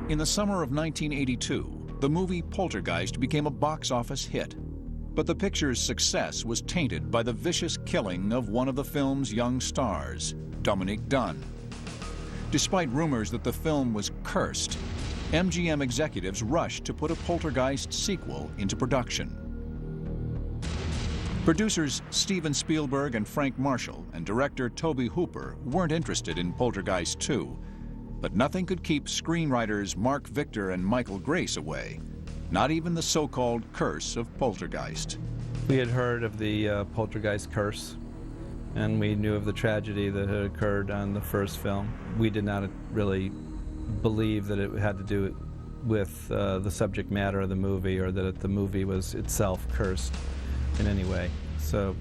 In the summer of 1982, the movie Poltergeist became a box office hit. But the picture's success was tainted by the vicious killing of one of the film's young stars, Dominique Dunne. Despite rumors that the film was cursed, MGM executives rushed to put a Poltergeist sequel into production. Producers Steven Spielberg and Frank Marshall and director Tobe Hooper weren't interested in Poltergeist II, but nothing could keep screenwriters Mark Victor and Michael Grace away, not even the so-called Curse of Poltergeist. We had heard of the Poltergeist curse, and we knew of the tragedy that had occurred on the first film. We did not really believe that it had to do with the subject matter of the movie, or that the movie was itself cursed in any way. So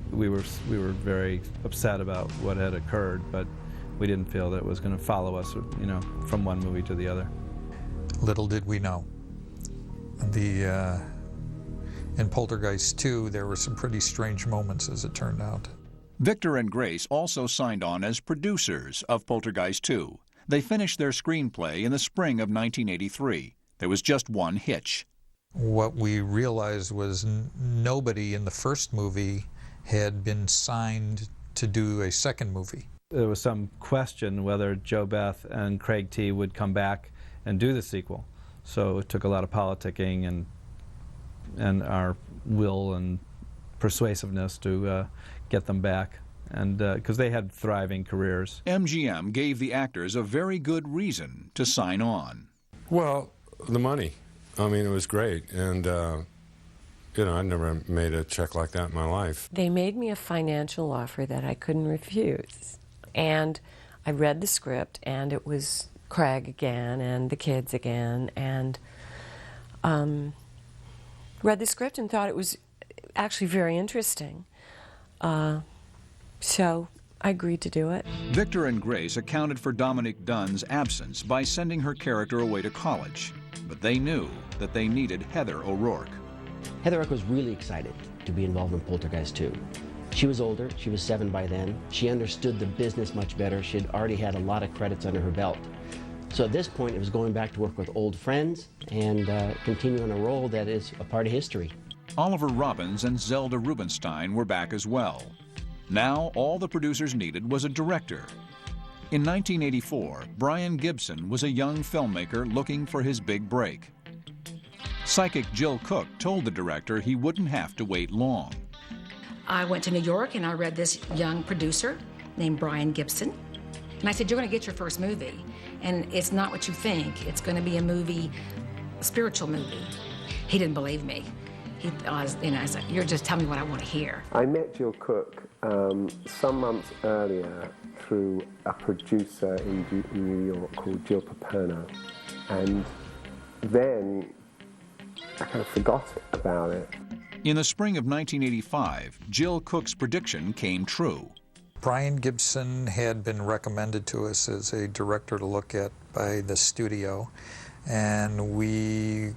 we were very upset about what had occurred, but we didn't feel that it was going to follow us, you know, from one movie to the other. Little did we know. In Poltergeist II, there were some pretty strange moments, as it turned out. Victor and Grace also signed on as producers of Poltergeist II. They finished their screenplay in the spring of 1983. There was just one hitch. What we realized was nobody in the first movie had been signed to do a second movie. There was some question whether JoBeth and Craig T. would come back and do the sequel. So it took a lot of politicking and our will and persuasiveness to get them back, and because they had thriving careers. MGM gave the actors a very good reason to sign on. Well, the money. I mean, it was great, and you know, I'd never made a check like that in my life. They made me a financial offer that I couldn't refuse, and I read the script, and it was Craig again and the kids again, and read the script and thought it was actually very interesting. So I agreed to do it. Victor and Grace accounted for Dominique Dunne's absence by sending her character away to college, but they knew that they needed Heather O'Rourke. Heather O'Rourke was really excited to be involved in Poltergeist II. She was older, she was 7 by then. She understood the business much better. She'd already had a lot of credits under her belt. So at this point, it was going back to work with old friends and continuing a role that is a part of history. Oliver Robbins and Zelda Rubinstein were back as well. Now, all the producers needed was a director. In 1984, Brian Gibson was a young filmmaker looking for his big break. Psychic Jill Cook told the director he wouldn't have to wait long. I went to New York and I read this young producer named Brian Gibson. And I said, you're going to get your first movie. And it's not what you think. It's going to be a movie, a spiritual movie. He didn't believe me. I said, you're just telling me what I want to hear. I met Jill Cook some months earlier through a producer in New York called Jill Paperno. And then I kind of forgot about it. In the spring of 1985, Jill Cook's prediction came true. Brian Gibson had been recommended to us as a director to look at by the studio, and we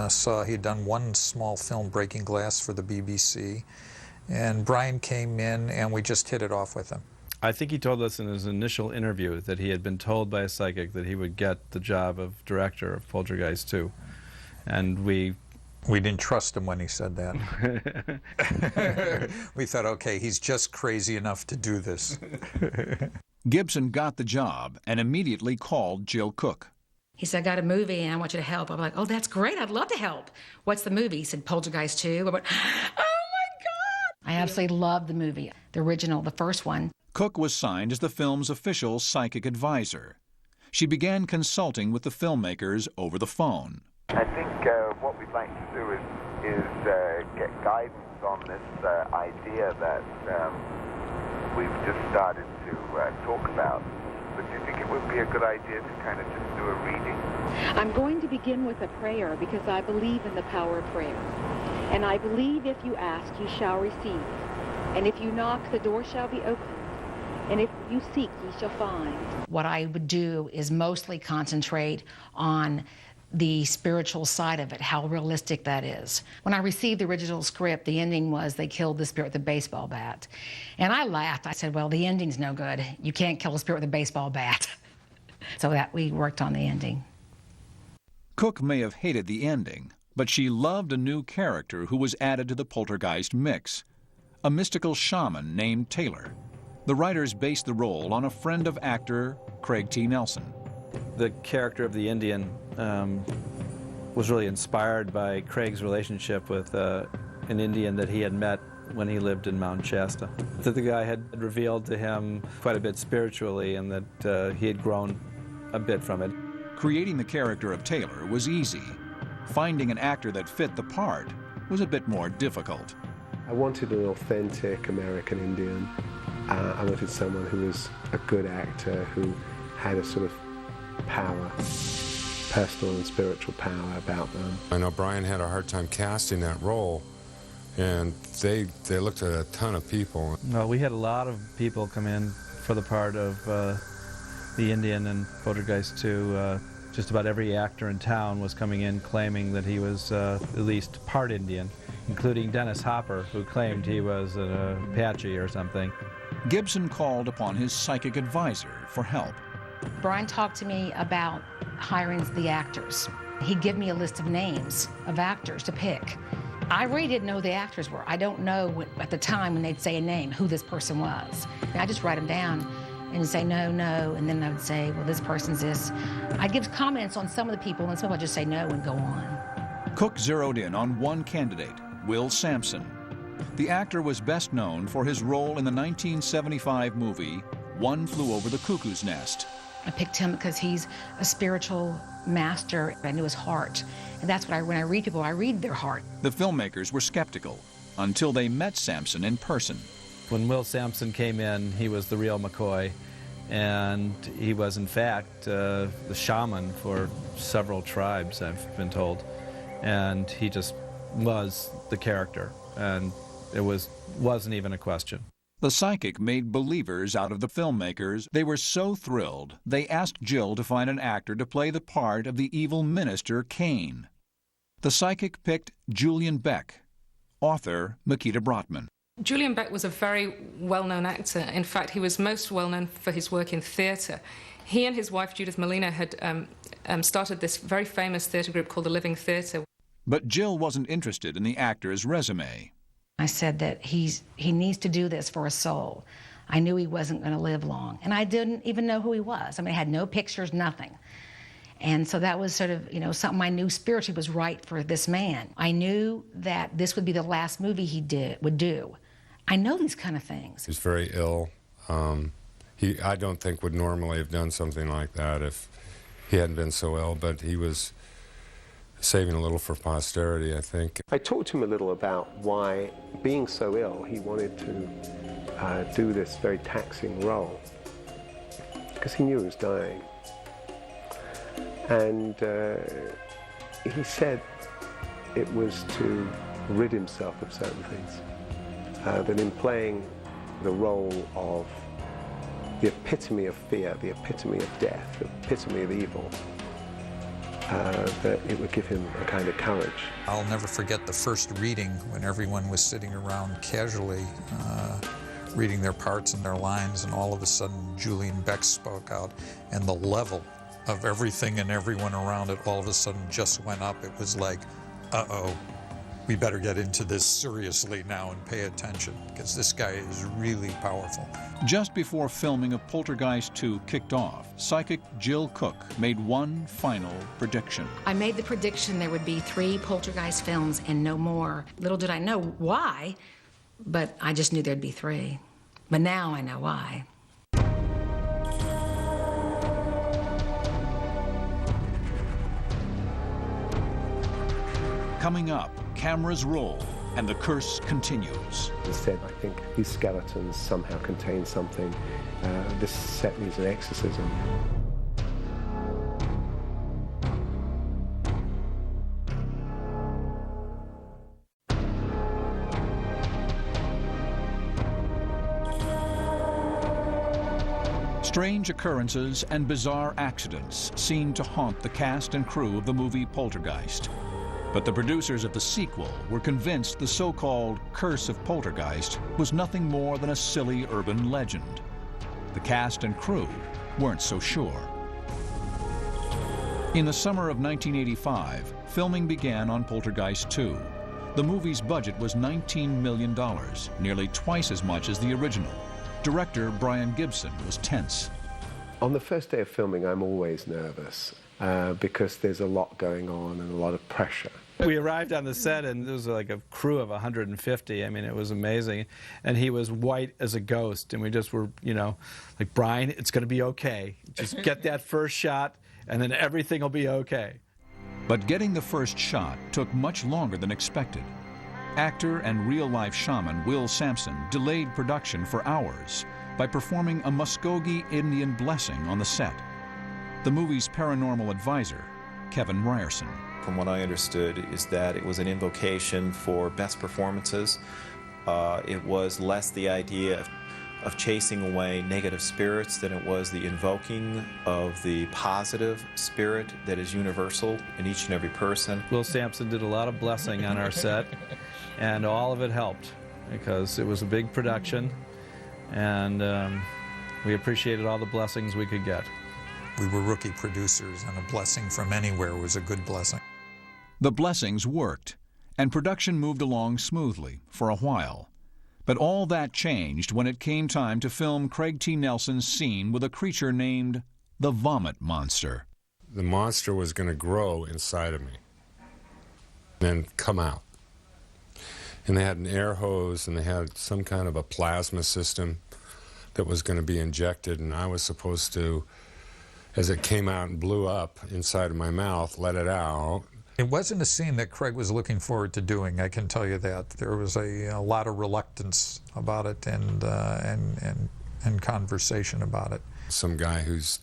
saw he'd done one small film, Breaking Glass, for the BBC, and Brian came in and we just hit it off with him. I think he told us in his initial interview that he had been told by a psychic that he would get the job of director of Poltergeist II, and we didn't trust him when he said that. We thought, okay, he's just crazy enough to do this. Gibson got the job and immediately called Jill Cook. He said, I got a movie and I want you to help. I'm like, oh, that's great. I'd love to help. What's the movie? He said, Poltergeist II. I went, oh, my God. I absolutely loved the movie, the original, the first one. Cook was signed as the film's official psychic advisor. She began consulting with the filmmakers over the phone. I think what we'd like to do is get guidance on this idea that we've just started to talk about. But do you think it would be a good idea to kind of just do a reading? I'm going to begin with a prayer because I believe in the power of prayer. And I believe if you ask, you shall receive. And if you knock, the door shall be opened. And if you seek, ye shall find. What I would do is mostly concentrate on the spiritual side of it, how realistic that is. When I received the original script, the ending was they killed the spirit with a baseball bat. And I laughed. I said, well, the ending's no good. You can't kill a spirit with a baseball bat. So that we worked on the ending Cook may have hated the ending, but she loved a new character who was added to the Poltergeist mix, a mystical shaman named Taylor. The writers based the role on a friend of actor Craig T. Nelson. The character of the Indian was really inspired by Craig's relationship with an Indian that he had met when he lived in Mount Shasta. That the guy had revealed to him quite a bit spiritually, and that he had grown a bit from it. Creating the character of Taylor was easy. Finding an actor that fit the part was a bit more difficult. I wanted an authentic American Indian. I wanted someone who was a good actor, who had a sort of power, personal and spiritual power about them. I know Brian had a hard time casting that role, and they looked at a ton of people. Well, we had a lot of people come in for the part of the Indian in Poltergeist II. Just about every actor in town was coming in claiming that he was at least part Indian, including Dennis Hopper, who claimed he was an Apache or something. Gibson called upon his psychic advisor for help. Brian talked to me about hiring the actors. He'd give me a list of names of actors to pick. I really didn't know who the actors were. I don't know at the time when they'd say a name who this person was. And I just write them down and say no, no, and then I would say, well, this person's this. I'd give comments on some of the people, and some I'd just say no and go on. Cook zeroed in on one candidate, Will Sampson. The actor was best known for his role in the 1975 movie One Flew Over the Cuckoo's Nest. I picked him because he's a spiritual master. I knew his heart. And that's what when I read people, I read their heart. The filmmakers were skeptical until they met Sampson in person. When Will Sampson came in, he was the real McCoy, and he was, in fact, the shaman for several tribes, I've been told. And he just was the character, and it wasn't even a question. The psychic made believers out of the filmmakers. They were so thrilled, they asked Jill to find an actor to play the part of the evil minister Cain. The psychic picked Julian Beck, author Makita Brotman. Julian Beck was a very well-known actor. In fact, he was most well-known for his work in theatre. He and his wife, Judith Molina, had started this very famous theatre group called the Living Theatre. But Jill wasn't interested in the actor's resume. I said that he needs to do this for a soul. I knew he wasn't going to live long, and I didn't even know who he was. I mean, I had no pictures, nothing. And so that was sort of, something I knew spiritually was right for this man. I knew that this would be the last movie he would do. I know these kind of things. He's very ill. I don't think would normally have done something like that if he hadn't been so ill, but he was saving a little for posterity, I think. I talked to him a little about why, being so ill, he wanted to do this very taxing role, because he knew he was dying. And he said it was to rid himself of certain things. That in playing the role of the epitome of fear, the epitome of death, the epitome of evil, that it would give him a kind of courage. I'll never forget the first reading when everyone was sitting around casually reading their parts and their lines, and all of a sudden Julian Beck spoke out, and the level of everything and everyone around it all of a sudden just went up. It was like, uh-oh, we better get into this seriously now and pay attention, because this guy is really powerful. Just before filming of Poltergeist II kicked off, psychic Jill Cook made one final prediction. I made the prediction there would be 3 Poltergeist films and no more. Little did I know why, but I just knew there'd be 3. But now I know why. Coming up, cameras roll and the curse continues. He said, I think these skeletons somehow contain something. This set needs an exorcism. Strange occurrences and bizarre accidents seem to haunt the cast and crew of the movie Poltergeist. But the producers of the sequel were convinced the so-called Curse of Poltergeist was nothing more than a silly urban legend. The cast and crew weren't so sure. In the summer of 1985, filming began on Poltergeist II. The movie's budget was $19 million, nearly twice as much as the original. Director Brian Gibson was tense. On the first day of filming, I'm always nervous because there's a lot going on and a lot of pressure. We arrived on the set and there was like a crew of 150. I mean, it was amazing. And he was white as a ghost. And we just were, you know, like, Brian, it's going to be okay. Just get that first shot and then everything will be okay. But getting the first shot took much longer than expected. Actor and real-life shaman Will Sampson delayed production for hours by performing a Muskogee Indian blessing on the set. The movie's paranormal advisor, Kevin Ryerson. From what I understood is that it was an invocation for best performances. It was less the idea of chasing away negative spirits than it was the invoking of the positive spirit that is universal in each and every person. Will Sampson did a lot of blessing on our set, and all of it helped because it was a big production, and we appreciated all the blessings we could get. We were rookie producers, and a blessing from anywhere was a good blessing. The blessings worked, and production moved along smoothly for a while. But all that changed when it came time to film Craig T. Nelson's scene with a creature named the Vomit Monster. The monster was going to grow inside of me, then come out. And they had an air hose, and they had some kind of a plasma system that was going to be injected, and I was supposed to, as it came out and blew up inside of my mouth, let it out. It wasn't a scene that Craig was looking forward to doing, I can tell you that. There was a lot of reluctance about it and conversation about it. Some guy who's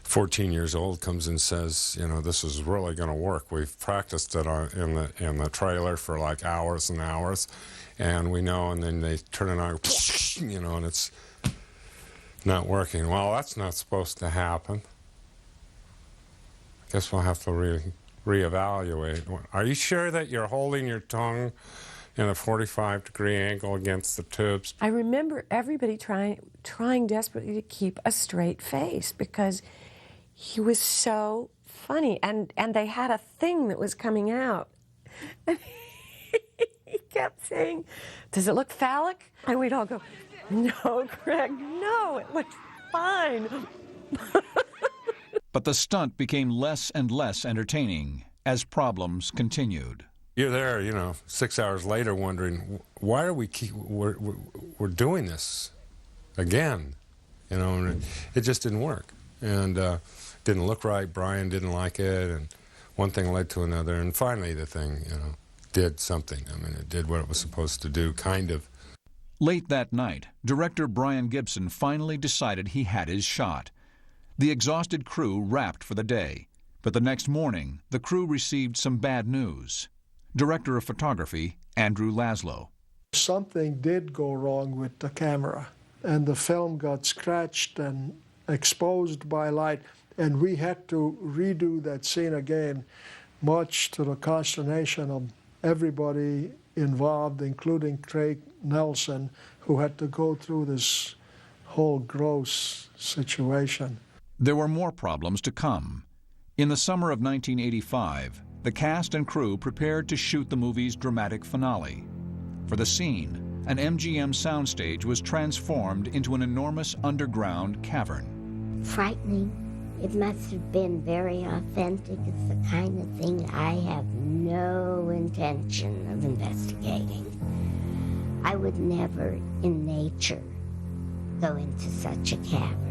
14 years old comes and says, you know, this is really going to work. We've practiced it in the trailer for like hours and hours, and we know, and then they turn it on, you know, and it's not working. Well, that's not supposed to happen. I guess we'll have to reevaluate. Are you sure that you're holding your tongue in a 45-degree angle against the tubes? I remember everybody trying desperately to keep a straight face because he was so funny, and they had a thing that was coming out. And he kept saying, "Does it look phallic?" And we'd all go, "No, Craig, no, it looks fine." But the stunt became less and less entertaining as problems continued. You're there, you know, 6 hours later wondering, why are we're doing this again? You know, and it just didn't work. And didn't look right, Brian didn't like it, and one thing led to another, and finally the thing, you know, did something. I mean, it did what it was supposed to do, kind of. Late that night, director Brian Gibson finally decided he had his shot. The exhausted crew wrapped for the day, but the next morning, the crew received some bad news. Director of photography, Andrew Laszlo. Something did go wrong with the camera, and the film got scratched and exposed by light, and we had to redo that scene again, much to the consternation of everybody involved, including Craig Nelson, who had to go through this whole gross situation. There were more problems to come. In the summer of 1985, the cast and crew prepared to shoot the movie's dramatic finale. For the scene, an MGM soundstage was transformed into an enormous underground cavern. Frightening. It must have been very authentic. It's the kind of thing I have no intention of investigating. I would never, in nature, go into such a cavern.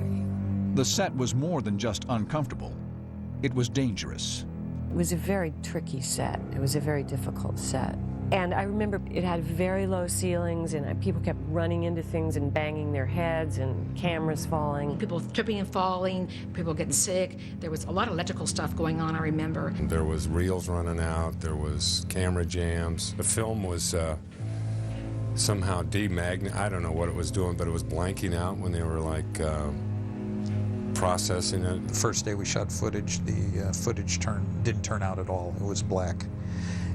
The set was more than just uncomfortable. It was dangerous. It was a very tricky set. It was a very difficult set. And I remember it had very low ceilings, and people kept running into things and banging their heads, and cameras falling. People tripping and falling, people getting sick. There was a lot of electrical stuff going on, I remember. There was reels running out. There was camera jams. The film was somehow I don't know what it was doing, but it was blanking out when they were like processing it. The first day we shot footage, the footage didn't turn out at all. It was black.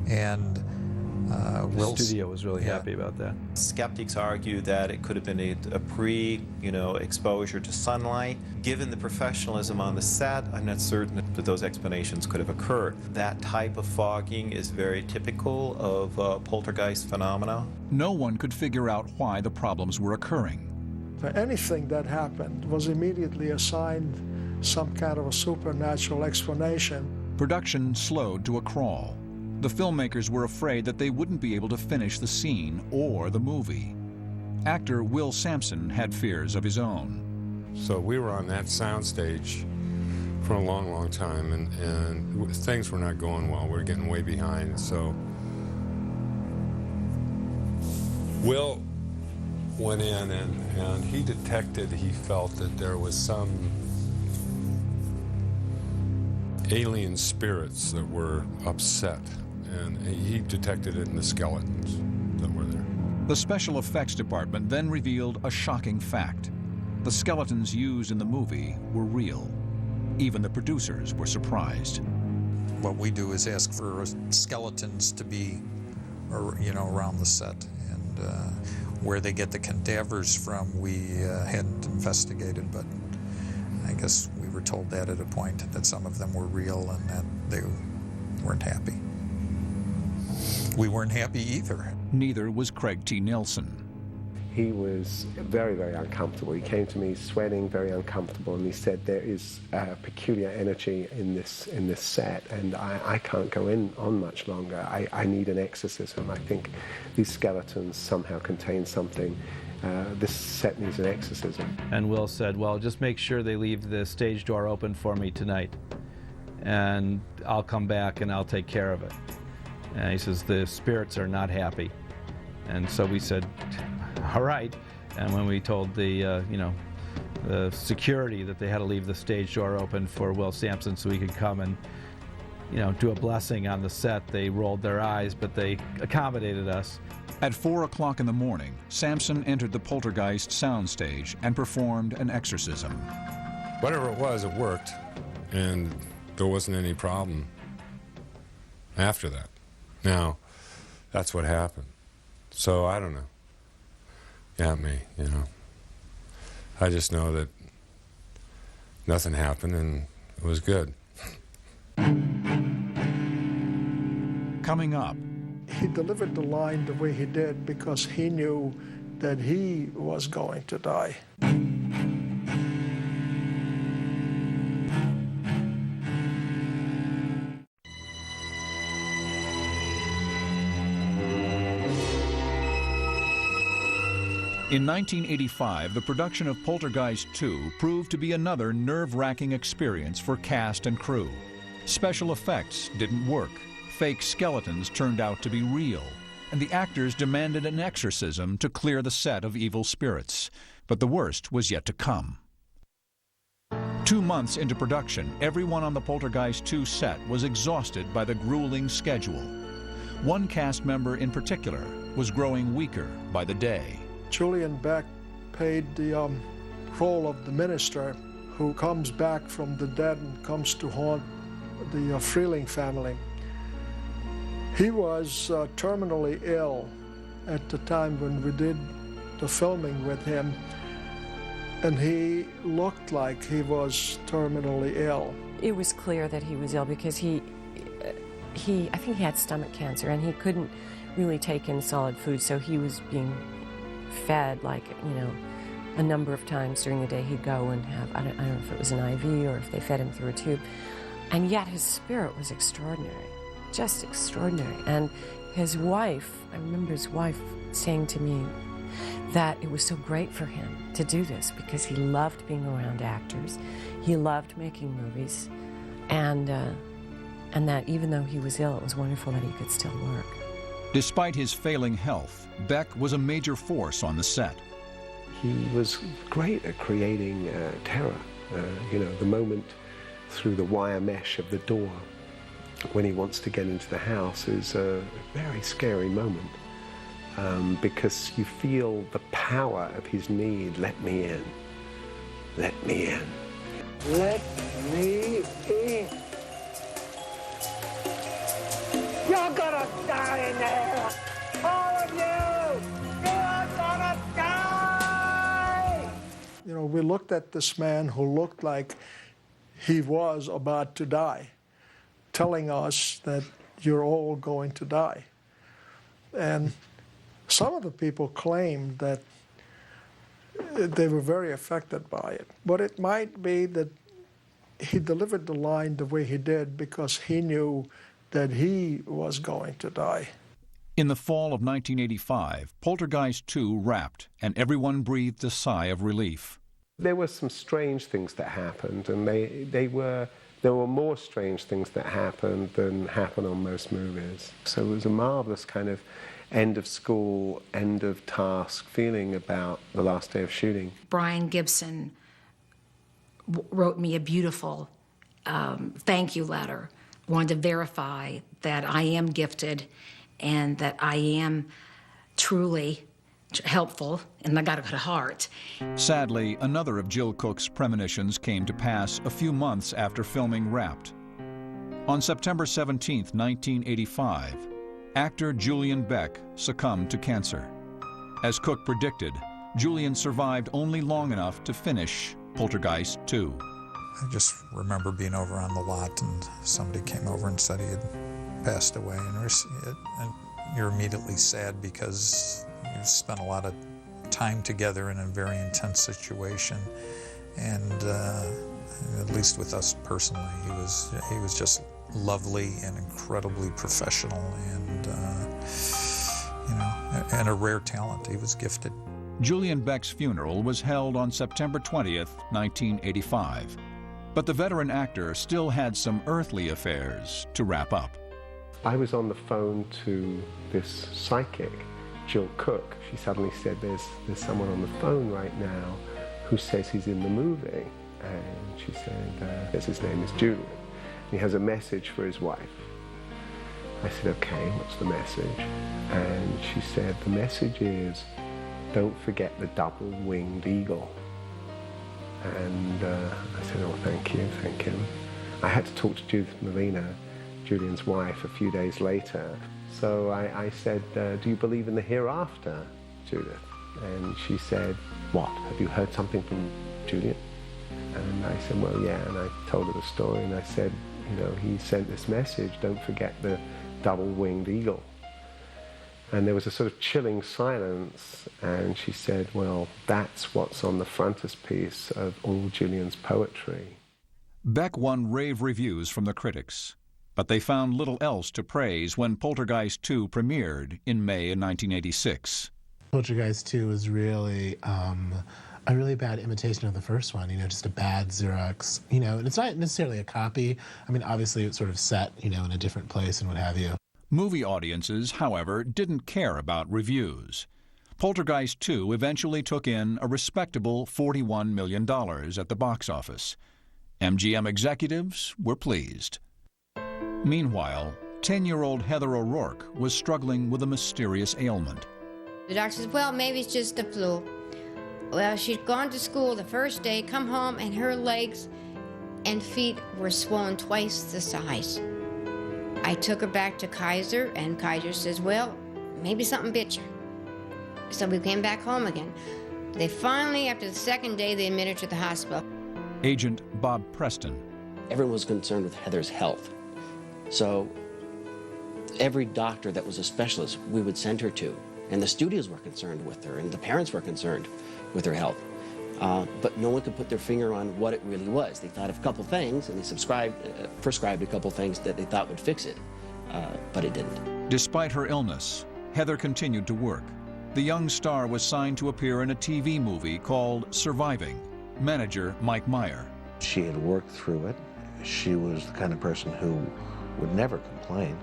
And The studio was really happy about that. Skeptics argue that it could have been a pre-exposure to sunlight. Given the professionalism on the set, I'm not certain that those explanations could have occurred. That type of fogging is very typical of poltergeist phenomena. No one could figure out why the problems were occurring. Anything that happened was immediately assigned some kind of a supernatural explanation. Production slowed to a crawl. The filmmakers were afraid that they wouldn't be able to finish the scene or the movie. Actor Will Sampson had fears of his own. So we were on that soundstage for a long, long time, and things were not going well. We were getting way behind. So Will went in, and he detected, he felt that there was some alien spirits that were upset, and he detected it in the skeletons that were there. The special effects department then revealed a shocking fact. The skeletons used in the movie were real. Even the producers were surprised. What we do is ask for skeletons to be, around the set, and where they get the cadavers from, we hadn't investigated, but I guess we were told that at a point, that some of them were real and that they weren't happy. We weren't happy either. Neither was Craig T. Nelson. He was very, very uncomfortable. He came to me sweating, very uncomfortable, and he said, there is a peculiar energy in this set, and I can't go in on much longer. I need an exorcism. I think these skeletons somehow contain something. This set needs an exorcism. And Will said, well, just make sure they leave the stage door open for me tonight, and I'll come back and I'll take care of it. And he says, the spirits are not happy. And so we said, all right. And when we told the security that they had to leave the stage door open for Will Sampson so he could come and, do a blessing on the set, they rolled their eyes, but they accommodated us. At 4 o'clock in the morning, Sampson entered the Poltergeist soundstage and performed an exorcism. Whatever it was, it worked, and there wasn't any problem after that. Now, that's what happened. So I don't know. Got me, I just know that nothing happened and it was good. Coming up. He delivered the line the way he did because he knew that he was going to die. In 1985, the production of Poltergeist II proved to be another nerve-wracking experience for cast and crew. Special effects didn't work. Fake skeletons turned out to be real, and the actors demanded an exorcism to clear the set of evil spirits. But the worst was yet to come. 2 months into production, everyone on the Poltergeist II set was exhausted by the grueling schedule. One cast member in particular was growing weaker by the day. Julian Beck played the role of the minister who comes back from the dead and comes to haunt the Freeling family. He was terminally ill at the time when we did the filming with him, and he looked like he was terminally ill. It was clear that he was ill because I think he had stomach cancer, and he couldn't really take in solid food, so he was being fed a number of times during the day. He'd go and have, I don't know if it was an IV or if they fed him through a tube, and yet his spirit was extraordinary, just extraordinary. And his wife, I remember his wife saying to me that it was so great for him to do this because he loved being around actors, he loved making movies, and that even though he was ill, it was wonderful that he could still work. Despite his failing health, Beck was a major force on the set. He was great at creating terror. The moment through the wire mesh of the door when he wants to get into the house is a very scary moment because you feel the power of his need. Let me in. Let me in. Let me in. You're gonna die in there. You know, we looked at this man who looked like he was about to die, telling us that you're all going to die. And some of the people claimed that they were very affected by it. But it might be that he delivered the line the way he did because he knew that he was going to die. In the fall of 1985, Poltergeist II wrapped, and everyone breathed a sigh of relief. There were some strange things that happened, and there were more strange things that happened than happen on most movies. So it was a marvelous kind of end of school, end of task feeling about the last day of shooting. Brian Gibson wrote me a beautiful thank you letter, wanted to verify that I am gifted and that I am truly helpful, and I got a good heart. Sadly, another of Jill Cook's premonitions came to pass a few months after filming wrapped. On September 17, 1985, actor Julian Beck succumbed to cancer. As Cook predicted, Julian survived only long enough to finish Poltergeist II. I just remember being over on the lot and somebody came over and said he had passed away. And you're immediately sad because you spent a lot of time together in a very intense situation. And at least with us personally, he was just lovely and incredibly professional and, and a rare talent. He was gifted. Julian Beck's funeral was held on September 20th, 1985. But the veteran actor still had some earthly affairs to wrap up. I was on the phone to this psychic, Jill Cook. She suddenly said, there's someone on the phone right now who says he's in the movie. And she said, his name is Julian. He has a message for his wife. I said, okay, what's the message? And she said, the message is, don't forget the double-winged eagle. And I said, oh, thank you. I had to talk to Judith Molina, Julian's wife, a few days later. So I said, do you believe in the hereafter, Judith? And she said, what, have you heard something from Julian? And I said, well, yeah, and I told her the story, and I said, he sent this message, don't forget the double-winged eagle. And there was a sort of chilling silence, and she said, well, that's what's on the frontispiece of all Julian's poetry. Beck won rave reviews from the critics, but they found little else to praise when Poltergeist II premiered in May of 1986. Poltergeist II was really a really bad imitation of the first one, just a bad Xerox, and it's not necessarily a copy. I mean, obviously it's sort of set, in a different place and what have you. Movie audiences, however, didn't care about reviews. Poltergeist II eventually took in a respectable $41 million at the box office. MGM executives were pleased. Meanwhile, 10-year-old Heather O'Rourke was struggling with a mysterious ailment. The doctor says, well, maybe it's just the flu. Well, she'd gone to school the first day, come home, and her legs and feet were swollen twice the size. I took her back to Kaiser, and Kaiser says, well, maybe something bit you. So we came back home again. They finally, after the second day, they admitted her to the hospital. Agent Bob Preston. Everyone was concerned with Heather's health. So every doctor that was a specialist, we would send her to. And the studios were concerned with her, and the parents were concerned with her health. But no one could put their finger on what it really was. They thought of a couple things, and they prescribed a couple things that they thought would fix it, but it didn't. Despite her illness, Heather continued to work. The young star was signed to appear in a TV movie called Surviving. Manager Mike Meyer. She had worked through it. She was the kind of person who would never complain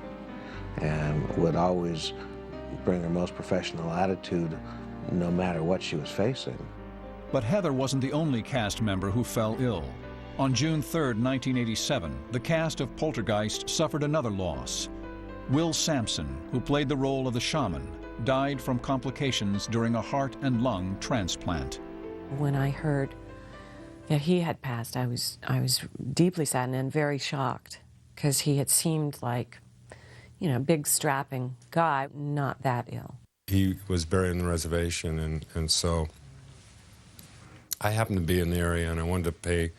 and would always bring her most professional attitude no matter what she was facing. But Heather wasn't the only cast member who fell ill. On June 3, 1987, the cast of Poltergeist suffered another loss. Will Sampson, who played the role of the shaman, died from complications during a heart and lung transplant. When I heard that he had passed, I was deeply saddened and very shocked, because he had seemed like, a big strapping guy, not that ill. He was buried on the reservation, and so I happened to be in the area, and I wanted to pay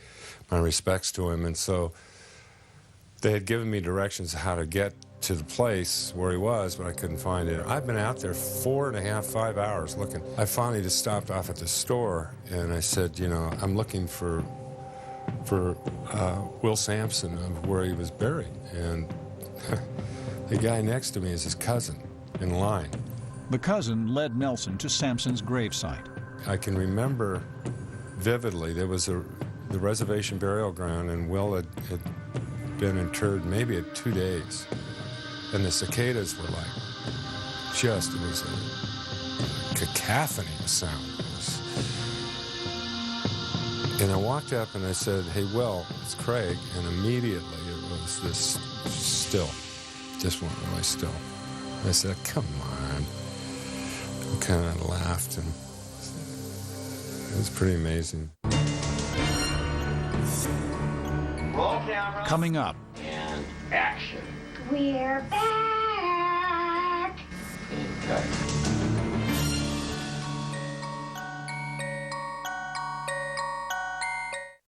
my respects to him, and so they had given me directions how to get to the place where he was, but I couldn't find it. I've been out there 4.5, 5 hours looking. I finally just stopped off at the store, and I said, you know, I'm looking for Will Sampson, of where he was buried, and the guy next to me is his cousin in line. The cousin led Nelson to Sampson's gravesite. I can remember vividly, there was the reservation burial ground, and Will had been interred maybe at 2 days. And the cicadas were like, it was a cacophony of sound. And I walked up and I said, hey, Will, it's Craig. And immediately it was this still, just went really still. And I said, come on. I kind of laughed, and it was pretty amazing. Roll camera. Coming up. And action. We're back. Okay.